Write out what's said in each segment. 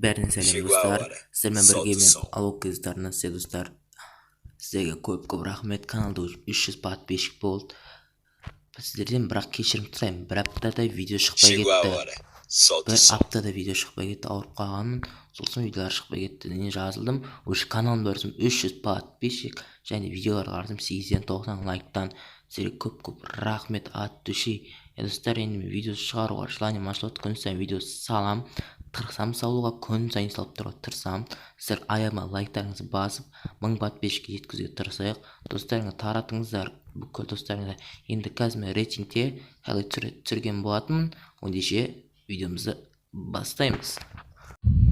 Bәріне сәлем Chegou a достар, hora. сіздермен Solta o бірге мен som. алу қыздарына сіздер достар. Сіздерге көп рахмет, каналда 300 подписчик болды. Сіздерден бірақ кешірім сұраймын, бір аптада видео шықпай Chegou a кетті. hora. Solta o Бір som. аптада видео шықпай кетті, ауырып қалғанмын. Сосын видеолар шықпай кетті. Не жазылдым? Уже каналымда барсам 300 подписчик және видеоларға қарасам 8-ден 90 лайктан. Сіздерге көп рахмет от души. Достар, енді мен видео шығаруға желанием ашылады. Күн сайын видео салам. Тырысам салуға, күн сайын салып тұруға тырысам. Сіздер аяма лайктарыңызды басып 1000 подписчикке жеткізуге тырысайық. Достарыңа таратыңыздар, бүкіл достарыңызға. Енді қазір мен рейтингте қалай түсірген болатынмын. Ендеше видеомызды бастаймыз. We'll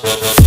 be right back.